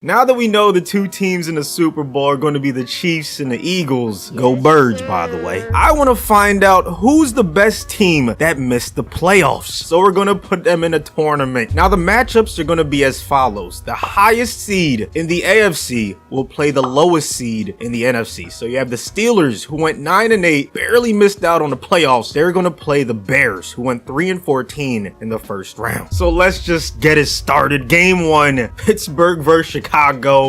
Now that we know the two teams in the Super Bowl are going to be the Chiefs and the Eagles, go Birds by the way, I want to find out who's the best team that missed the playoffs. So we're going to put them in a tournament. Now the matchups are going to be as follows. The highest seed in the AFC will play the lowest seed in the NFC. So you have the Steelers, who went 9-8, barely missed out on the playoffs. They're going to play the Bears, who went 3-14 in the first round. So let's just get it started. Game 1, Pittsburgh versus Chicago.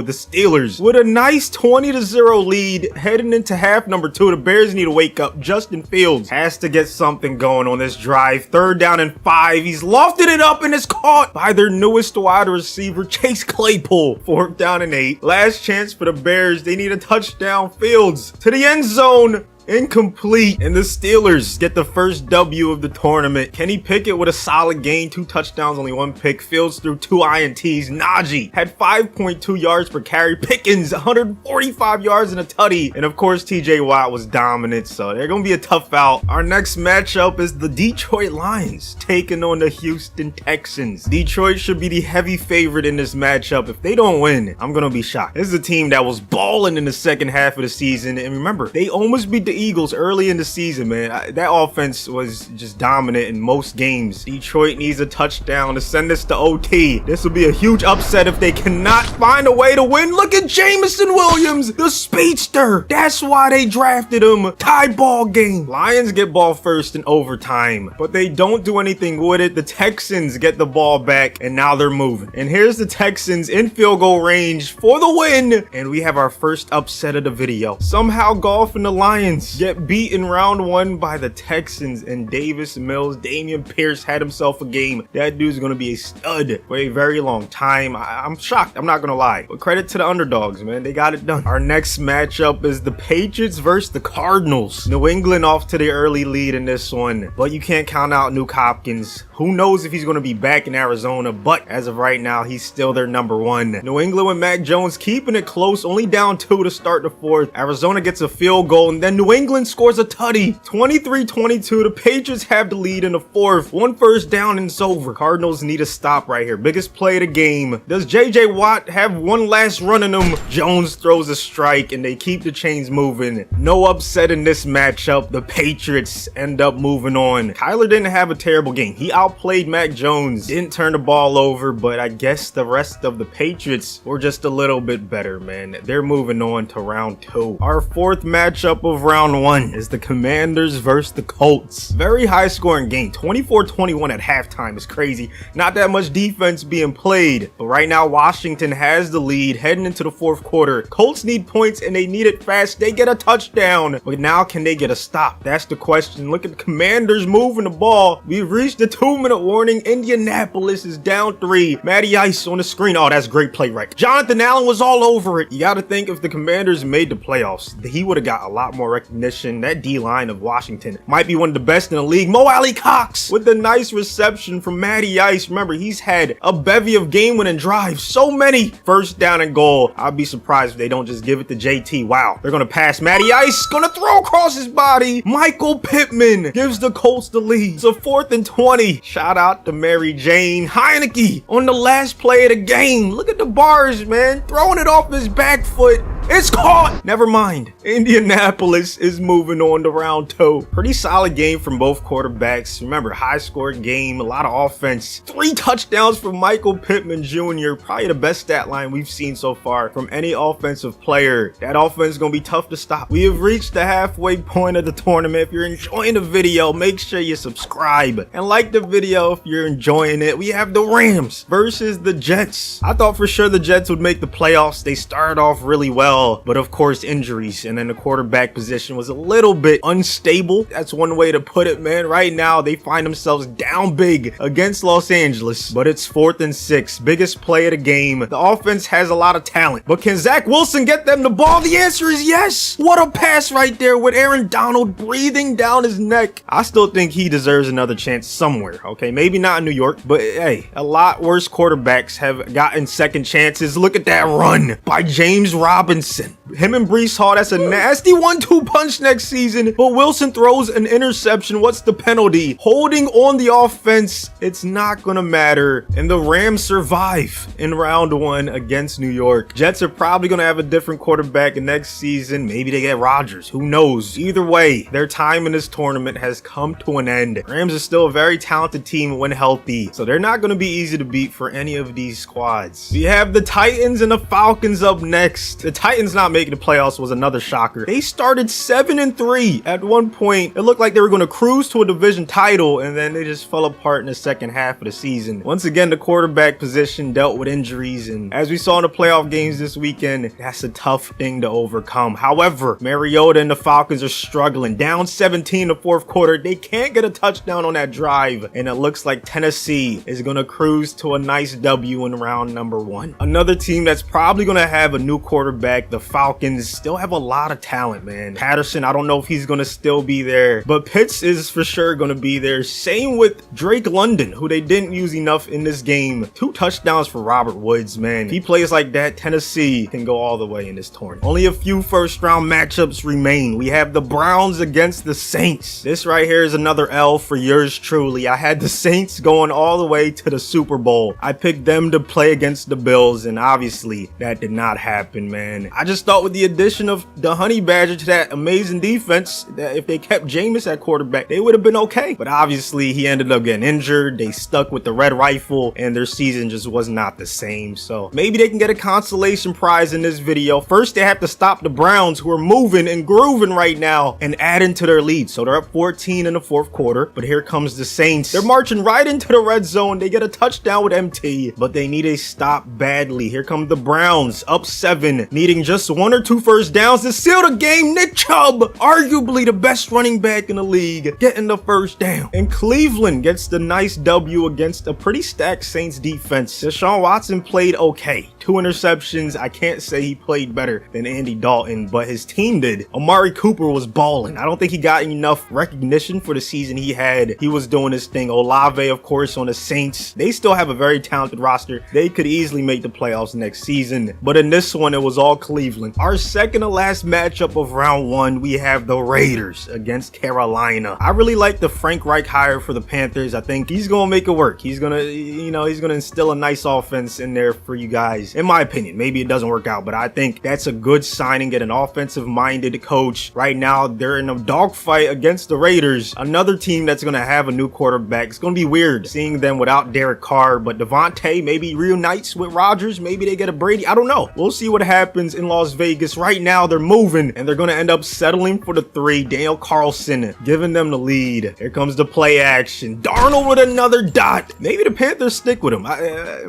The Steelers with a nice 20-0 lead heading into half number 2. The Bears need to wake up. Justin Fields has to get something going on this drive. 3rd down and 5. He's lofted it up and it's caught by their newest wide receiver, Chase Claypool. 4th down and 8. Last chance for the Bears. They need a touchdown. Fields to the end zone. Incomplete, and the Steelers get the first W of the tournament. Kenny Pickett with a solid game, 2 touchdowns, only 1 pick. Fields threw 2 INTs. Najee had 5.2 yards per carry. Pickens 145 yards and a tutty, and of course TJ Watt was dominant, so they're gonna be a tough out. Our next matchup is the Detroit Lions taking on the Houston Texans. Detroit should be the heavy favorite in this matchup. If they don't win, I'm gonna be shocked. This is a team that was balling in the second half of the season, and remember, they almost beat the Eagles early in the season, man. That offense was just dominant in most games. Detroit needs a touchdown to send this to OT. This will be a huge upset if they cannot find a way to win. Look at Jameson Williams, the speedster. That's why they drafted him. Tie ball game. Lions get ball first in overtime, but they don't do anything with it. The Texans get the ball back, and now they're moving. And here's the Texans in field goal range for the win. And we have our first upset of the video. Somehow Goff and the Lions get beat in round 1 by the Texans, and Davis Mills. Damian Pierce had himself a game. That dude's gonna be a stud for a very long time. I'm shocked, I'm not gonna lie, but credit to the underdogs, man. They got it done. Our next matchup is the Patriots versus the Cardinals. New England off to the early lead in this one, but you can't count out Nuke Hopkins. Who knows if he's gonna be back in Arizona, but as of right now, he's still their number 1. New England with Mac Jones keeping it close, only down 2 to start the 4th. Arizona gets a field goal, and then New England scores a tutty. 23-22. The Patriots have the lead in the 4th. 1 first down and it's over. Cardinals need a stop right here. Biggest play of the game. Does JJ Watt have one last run in him? Jones throws a strike and they keep the chains moving. No upset in this matchup. The Patriots end up moving on. Kyler didn't have a terrible game. He outplayed Mac Jones. Didn't turn the ball over, but I guess the rest of the Patriots were just a little bit better, man. They're moving on to round 2. Our 4th matchup of round 1 is the Commanders versus the Colts. Very high scoring game. 24-21 at halftime is crazy. Not that much defense being played, but right now Washington has the lead heading into the 4th quarter. Colts need points and they need it fast. They get a touchdown, but now can they get a stop? That's the question. Look at the Commanders moving the ball. We've reached the 2-minute warning. Indianapolis is down 3. Matty Ice on the screen. Oh, that's great play, right? Jonathan Allen was all over it. You got to think if the Commanders made the playoffs, he would have got a lot more recognition. That D-line of Washington might be one of the best in the league. Mo Alley Cox with a nice reception from Matty Ice. Remember, he's had a bevy of game-winning drives. So many. First down and goal. I'd be surprised if they don't just give it to JT. Wow. They're going to pass Matty Ice. Going to throw across his body. Michael Pittman gives the Colts the lead. It's a 4th and 20. Shout out to Mary Jane Heineke on the last play of the game. Look at the bars, man. Throwing it off his back foot. It's caught. Never mind. Indianapolis is moving on to round 2. Pretty solid game from both quarterbacks. Remember, high scoring game, a lot of offense. 3 touchdowns from Michael Pittman Jr. Probably the best stat line we've seen so far from any offensive player. That offense is going to be tough to stop. We have reached the halfway point of the tournament. If you're enjoying the video, make sure you subscribe and like the video if you're enjoying it. We have the Rams versus the Jets. I thought for sure the Jets would make the playoffs. They started off really well, but of course injuries, and then the quarterback position was a little bit unstable. That's one way to put it, man. Right now they find themselves down big against Los Angeles, but it's 4th and 6. Biggest play of the game. The offense has a lot of talent, but can Zach Wilson get them the ball? The answer is yes. What a pass right there with Aaron Donald breathing down his neck. I still think he deserves another chance somewhere. Okay, maybe not in New York, but hey, a lot worse quarterbacks have gotten second chances. Look at that run by James Robinson. Him and Breece Hall, that's a nasty 1-2 punch next season, but Wilson throws an interception. What's the penalty? Holding on the offense. It's not gonna matter. And the Rams survive in round 1 against New York. Jets are probably gonna have a different quarterback next season. Maybe they get Rodgers. Who knows? Either way, their time in this tournament has come to an end. Rams are still a very talented team when healthy, so they're not gonna be easy to beat for any of these squads. We have the Titans and the Falcons up next. The Titans not making the playoffs was another shocker. They started 7-3 at one point. It looked like they were gonna cruise to a division title, and then they just fell apart in the second half of the season. Once again, the quarterback position dealt with injuries, and as we saw in the playoff games this weekend, that's a tough thing to overcome. However, Mariota and the Falcons are struggling. Down 17 in the fourth quarter. They can't get a touchdown on that drive, and it looks like Tennessee is gonna cruise to a nice W in round number 1. Another team that's probably gonna have a new quarterback, the Falcons, still have a lot of talent, man. Patterson, I don't know if he's gonna still be there, but Pitts is for sure gonna be there. Same with Drake London, who they didn't use enough in this game. 2 touchdowns for Robert Woods, man. If he plays like that, Tennessee can go all the way in this tournament. Only a few first round matchups remain. We have the Browns against the Saints. This right here is another L for yours truly. I had the Saints going all the way to the Super Bowl. I picked them to play against the Bills, and obviously that did not happen, man. I just thought with the addition of the Honey Badger to that amazing defense, that if they kept Jameis at quarterback, they would have been okay. But obviously he ended up getting injured. They stuck with the red rifle, and their season just was not the same. So maybe they can get a consolation prize in this video. First, they have to stop the Browns, who are moving and grooving right now, and add into their lead. So they're up 14 in the fourth quarter, but here comes the Saints. They're marching right into the red zone. They get a touchdown with MT, but they need a stop badly. Here come the Browns, up 7, needing just 1 or 2 first downs to seal the game. Nick Chubb, arguably the best running back in the league, getting the first down. And Cleveland gets the nice W against a pretty stacked Saints defense. Deshaun Watson played okay. 2 interceptions. I can't say he played better than Andy Dalton, but his team did. Amari Cooper was balling. I don't think he got enough recognition for the season he had. He was doing his thing. Olave, of course, on the Saints. They still have a very talented roster. They could easily make the playoffs next season, but in this one, it was all Cleveland. Our second to last matchup of round 1, we have the Raiders against Carolina. I really like the Frank Reich hire for the Panthers. I think he's gonna make it work. He's gonna, he's gonna instill a nice offense in there for you guys. In my opinion, maybe it doesn't work out, but I think that's a good signing. Get an offensive-minded coach. Right now, they're in a dogfight against the Raiders, another team that's gonna have a new quarterback. It's gonna be weird seeing them without Derek Carr, but Devontae maybe reunites with Rodgers. Maybe they get a Brady. I don't know. We'll see what happens in Las Vegas. Right now, they're moving, and they're gonna end up settling for the 3. Daniel Carlson giving them the lead. Here comes the play action. Darnold with another dot. Maybe the Panthers stick with him.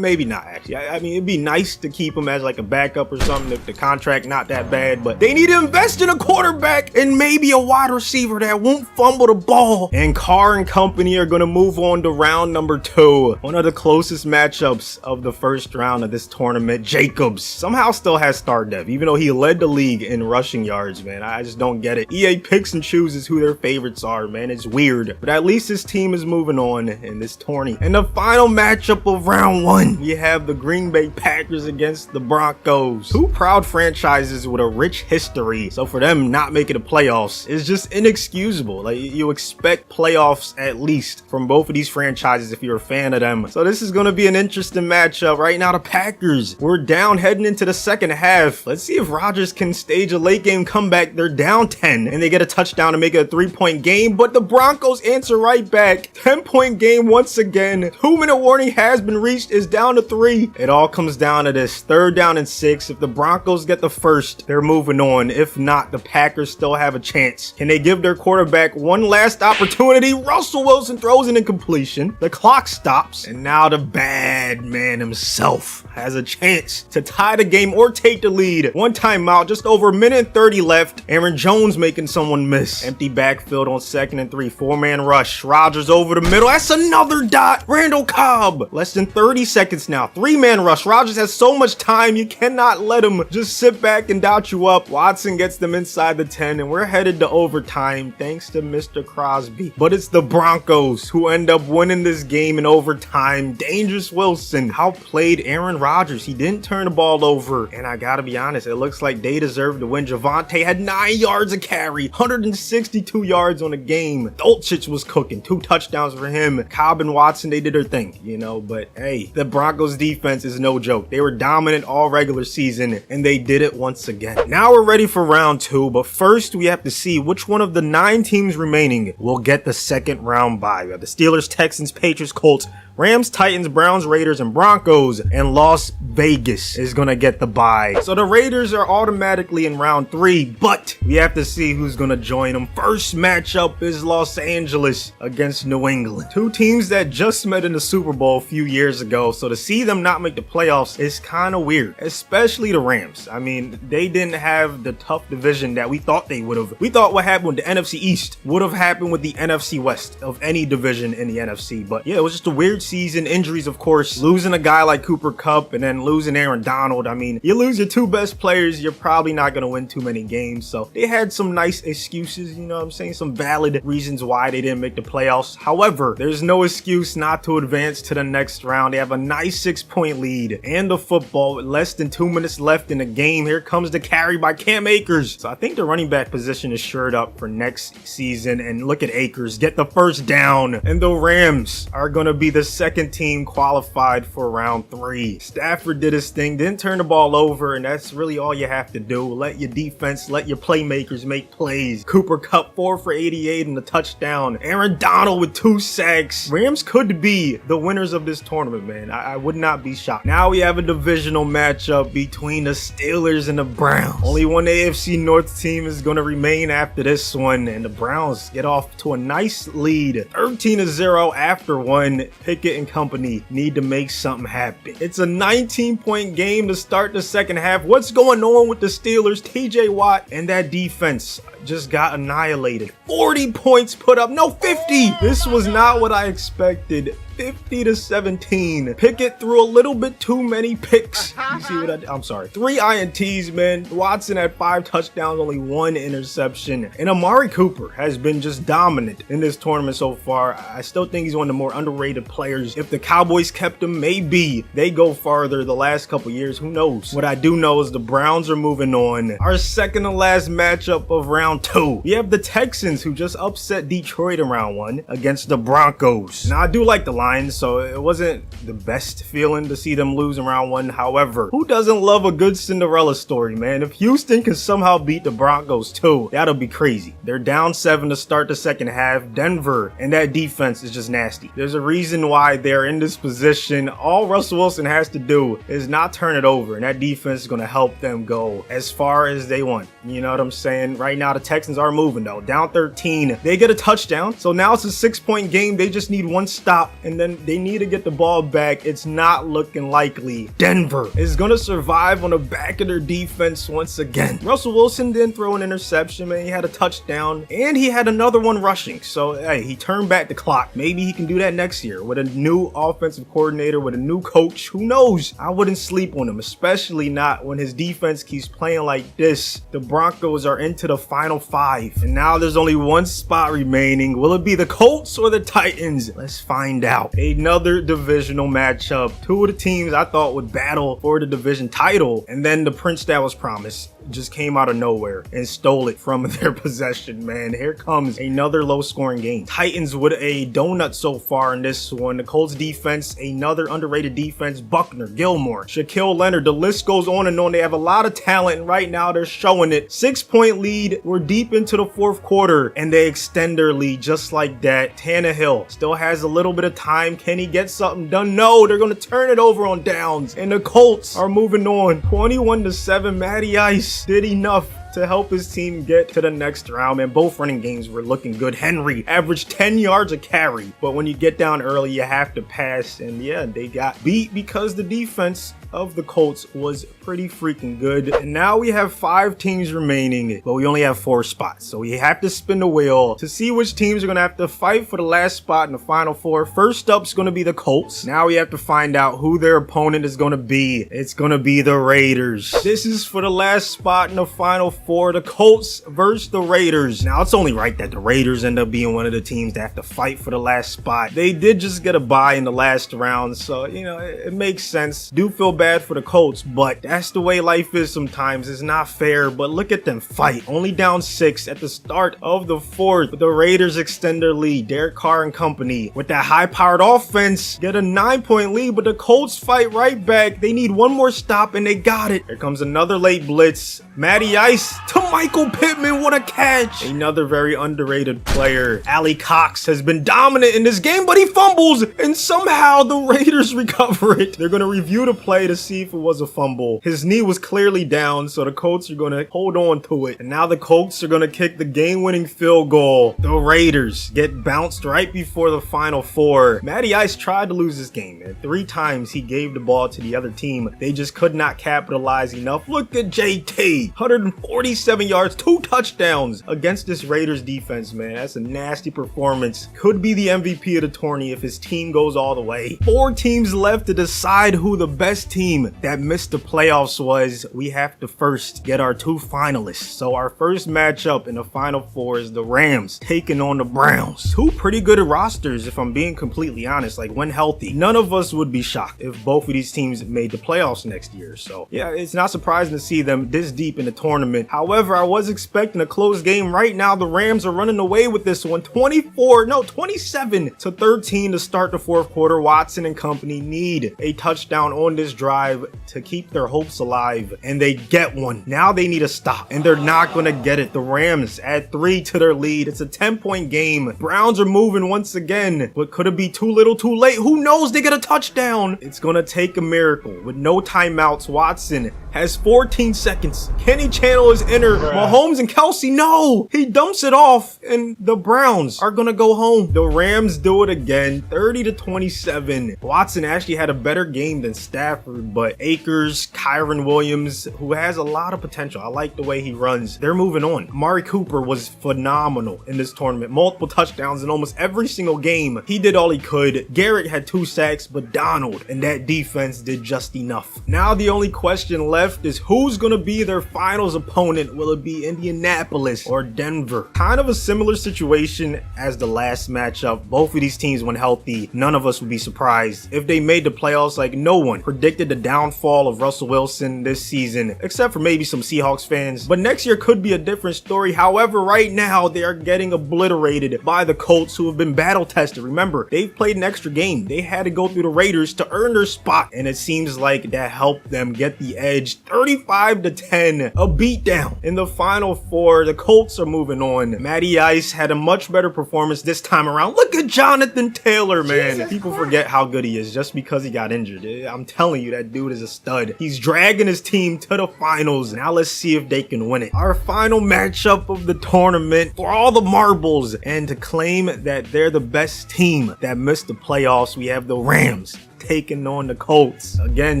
Maybe not, actually. I mean, it'd be nice to keep him as like a backup or something if the contract not that bad, but they need to invest in a quarterback and maybe a wide receiver that won't fumble the ball. And Carr and company are going to move on to round number 2. One of the closest matchups of the first round of this tournament. Jacobs somehow still has star depth, even though he led the league in rushing yards, man. I just don't get it. EA picks and chooses who their favorites are, man. It's weird, but at least his team is moving on in this tourney. And the final matchup of round 1, we have the Green Bay Packers against the Broncos. 2 proud franchises with a rich history, so for them not making the playoffs is just inexcusable. Like, you expect playoffs at least from both of these franchises if you're a fan of them. So this is going to be an interesting matchup. Right now, the Packers, we're down heading into the second half. Let's see if Rodgers can stage a late game comeback. They're down 10 and they get a touchdown to make it a 3-point game, but the Broncos answer right back. 10-point game once again. 2-minute warning has been reached. Is down to 3. It all comes down to this. 3rd down and 6. If the Broncos get the first, they're moving on. If not, the Packers still have a chance. Can they give their quarterback one last opportunity? Russell Wilson throws an incompletion. The clock stops, and now the bad man himself has a chance to tie the game or take the lead. 1 timeout, just over a minute and 30 left. Aaron Jones making someone miss. Empty backfield on 2nd and 3. 4-man rush. Rodgers over the middle. That's another dot. Randall Cobb. Less than 30 seconds now. 3-man rush. Rodgers has so much time. You cannot let him just sit back and doubt you up. Watson gets them inside the 10, and we're headed to overtime thanks to Mr. Crosby. But it's the Broncos who end up winning this game in overtime. Dangerous Wilson outplayed Aaron Rodgers. He didn't turn the ball over, and I gotta be honest, it looks like they deserved to win. Javonte had 9 yards a carry, 162 yards on the game. Dolchich was cooking, 2 touchdowns for him. Cobb and Watson, they did their thing, you know, but hey, the Broncos defense is no joke. They were dominant all regular season, and they did it once again. Now we're ready for round 2, but first we have to see which one of the 9 teams remaining will get the second round bye. We have the Steelers, Texans, Patriots, Colts, Rams, Titans, Browns, Raiders, and Broncos, and Las Vegas is gonna get the bye. So the Raiders are automatically in round 3, but we have to see who's gonna join them. First matchup is Los Angeles against New England. 2 teams that just met in the Super Bowl a few years ago, so to see them not make the playoffs is kind of weird, especially the Rams. I mean, they didn't have the tough division that we thought they would have. We thought what happened with the NFC East would have happened with the NFC West of any division in the NFC, but yeah, it was just a weird season. Injuries, of course, losing a guy like Cooper Kupp and then losing Aaron Donald. I mean, you lose your 2 best players, you're probably not going to win too many games. So they had some nice excuses, you know what I'm saying? Some valid reasons why they didn't make the playoffs. However, there's no excuse not to advance to the next round. They have a nice 6-point lead and the football with less than 2 minutes left in the game. Here comes the carry by Cam Akers. So I think the running back position is shored up for next season. And look at Akers get the first down. And the Rams are going to be the second team qualified for round 3. Stafford did his thing, didn't turn the ball over, and that's really all you have to do. Let your defense, let your playmakers make plays. Cooper Kupp 4 for 88 and a touchdown. Aaron Donald with 2 sacks. Rams could be the winners of this tournament, man. I would not be shocked. Now we have a divisional matchup between the Steelers and the Browns. Only one AFC North team is going to remain after this one, and the Browns get off to a nice lead, 13-0 after one. Pickett and company need to make something happen. It's a 19-point game to start the second half. What's going on with the Steelers? TJ Watt and that defense just got annihilated. 40 points put up. No, 50. This was not what I expected. 50-17. Pickett threw a little bit too many picks. You see what I'm sorry. 3 INTs, man. Watson had 5 touchdowns, only 1 interception. And Amari Cooper has been just dominant in this tournament so far. I still think he's one of the more underrated players. If the Cowboys kept him, maybe they go farther the last couple years. Who knows? What I do know is the Browns are moving on. Our second to last matchup of round 2. We have the Texans, who just upset Detroit in round 1 against the Broncos. Now, I do like the Lions, so it wasn't the best feeling to see them lose in round 1. However, who doesn't love a good Cinderella story, man? If Houston can somehow beat the Broncos too, that'll be crazy. They're down 7 to start the second half. Denver and that defense is just nasty. There's a reason why they're in this position. All Russell Wilson has to do is not turn it over, and that defense is going to help them go as far as they want. You know what I'm saying? Right now, the Texans are moving though. Down 13. They get a touchdown. So now it's a 6-point game. They just need 1 stop, and then they need to get the ball back. It's not looking likely. Denver is going to survive on the back of their defense once again. Russell Wilson didn't throw an interception, man. He had a touchdown, and he had another one rushing. So, hey, he turned back the clock. Maybe he can do that next year with a new offensive coordinator, with a new coach. Who knows? I wouldn't sleep on him, especially not when his defense keeps playing like this. The Broncos are into the final 5, and now there's only 1 spot remaining. Will it be the Colts or the Titans? Let's find out. Another divisional matchup. 2 of the teams I thought would battle for the division title, and then the prince that was promised just came out of nowhere and stole it from their possession, man. Here comes another low-scoring game. Titans with a donut so far in this one. The Colts defense, another underrated defense. Buckner, Gilmore, Shaquille Leonard. The list goes on and on. They have a lot of talent, and right now they're showing it. 6-point lead. We're deep into the 4th quarter, and they extend their lead just like that. Tannehill still has a little bit of time. Can he get something done? No, they're going to turn it over on downs, and the Colts are moving on. 21-7. Matty Ice did enough to help his team get to the next round, man. Both running games were looking good. Henry averaged 10 yards a carry, but when you get down early, you have to pass, and yeah, they got beat because the defense of the Colts was pretty freaking good. And now we have 5 teams remaining, but we only have 4 spots, so we have to spin the wheel to see which teams are gonna have to fight for the last spot in the final 4. First up is gonna be the Colts. Now we have to find out who their opponent is gonna be. It's gonna be the Raiders. This is for the last spot in the final 4, the Colts versus the Raiders. Now it's only right that the Raiders end up being one of the teams that have to fight for the last spot. They did just get a bye in the last round, so you know, it makes sense. Do feel bad for the Colts, but that's the way life is sometimes. It's not fair, but look at them fight. Only down 6 at the start of the 4th. The Raiders extend their lead. Derek Carr and company with that high-powered offense get a 9-point lead, but the Colts fight right back. They need one more stop, and they got it. Here comes another late blitz. Matty Ice to Michael Pittman. What a catch. Another very underrated player. Ali Cox has been dominant in this game, but he fumbles, and somehow the Raiders recover it. They're going to review the play to see if it was a fumble. His knee was clearly down, so the Colts are going to hold on to it. And now the Colts are going to kick the game-winning field goal. The Raiders get bounced right before the final 4. Matty Ice tried to lose this game, man. 3 times he gave the ball to the other team. They just could not capitalize enough. Look at JT. 147 yards, 2 touchdowns against this Raiders defense, man. That's a nasty performance. Could be the MVP of the tourney if his team goes all the way. 4 teams left to decide who the best team that missed the playoffs was. We have to first get our 2 finalists. So our first matchup in the final 4 is the Rams taking on the Browns. 2 pretty good rosters, if I'm being completely honest. Like, when healthy, none of us would be shocked if both of these teams made the playoffs next year. So yeah, it's not surprising to see them this deep in the tournament. However, I was expecting a close game. Right now, the Rams are running away with this one. 27-13 to start the 4th quarter. Watson and company need a touchdown on this drive to keep their hopes alive, and they get one. Now they need a stop, and they're not going to get it. The Rams add 3 to their lead. It's a 10-point game. Browns are moving once again, but could it be too little too late? Who knows? They get a touchdown. It's going to take a miracle. With no timeouts, Watson has 14 seconds. Kenny channel his inner. Mahomes and Kelsey, no! He dumps it off, and the Browns are going to go home. The Rams do it again, 30-27. Watson actually had a better game than Stafford, but Akers, Kyron Williams, who has a lot of potential. I like the way he runs. They're moving on. Amari Cooper was phenomenal in this tournament. Multiple touchdowns in almost every single game. He did all he could. Garrett had 2 sacks, but Donald and that defense did just enough. Now the only question left is who's going to be their finals opponent. Will it be Indianapolis or Denver? Kind of a similar situation as the last matchup. Both of these teams, when healthy, none of us would be surprised if they made the playoffs. Like, no one predicted the downfall of Russell Wilson this season, except for maybe some Seahawks fans. But next year could be a different story. However, right now they are getting obliterated by the Colts, who have been battle tested. Remember, they've played an extra game. They had to go through the Raiders to earn their spot, and it seems like that helped them get the edge. 35-10, a beatdown in the final 4. The Colts are moving on. Matty Ice had a much better performance this time around. Look at Jonathan Taylor, man. Jesus People Christ. Forget how good he is just because he got injured. I'm telling you, that dude is a stud. He's dragging his team to the finals. Now let's see if they can win it. Our final matchup of the tournament for all the marbles, and to claim that they're the best team that missed the playoffs, we have the Rams taking on the Colts. Again,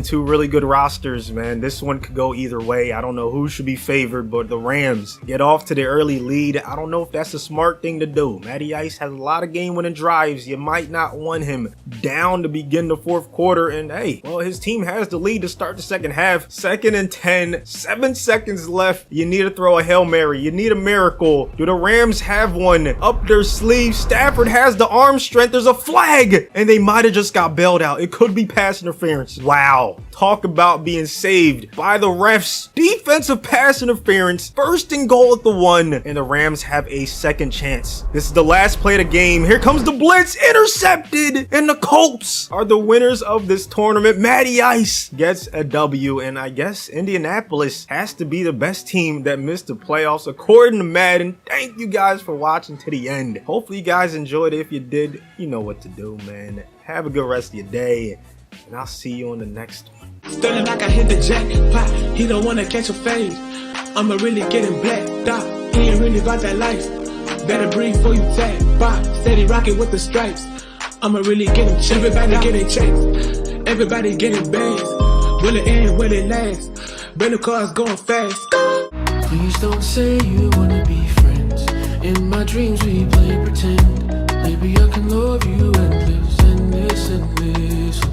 2 really good rosters, man. This one could go either way. I don't know who should be favored, but the Rams get off to the early lead. I don't know if that's a smart thing to do. Matty Ice has a lot of game-winning drives. You might not want him down to begin the 4th quarter, and hey, well, his team has the lead to start the second half. 2nd and 10, 7 seconds left. You need to throw a Hail Mary. You need a miracle. Do the Rams have one up their sleeve? Stafford has the arm strength. There's a flag, and they might have just got bailed out. It could be pass interference. Wow. Talk about being saved by the refs. Defensive pass interference. 1st and goal at the 1, and the Rams have a second chance. This is the last play of the game. Here comes the blitz. Intercepted, and the Colts are the winners of this tournament. Matty Ice gets a W, and I guess Indianapolis has to be the best team that missed the playoffs according to Madden. Thank you guys for watching to the end. Hopefully you guys enjoyed it. If you did, you know what to do, man. Have a good rest of your day, and I'll see you on the next one. Feeling like I hit the jackpot. He don't wanna catch a fade. I'ma really get him blacked out. He ain't really about that life. Better breathe before you tap. Bop, steady rocking with the stripes. I'ma really get him checked. Everybody getting checks. Everybody getting bags. Will it end? Will it last? Rental cars going fast. Please don't say you wanna be friends. In my dreams we play pretend. Maybe I can love you endless, endless, endless.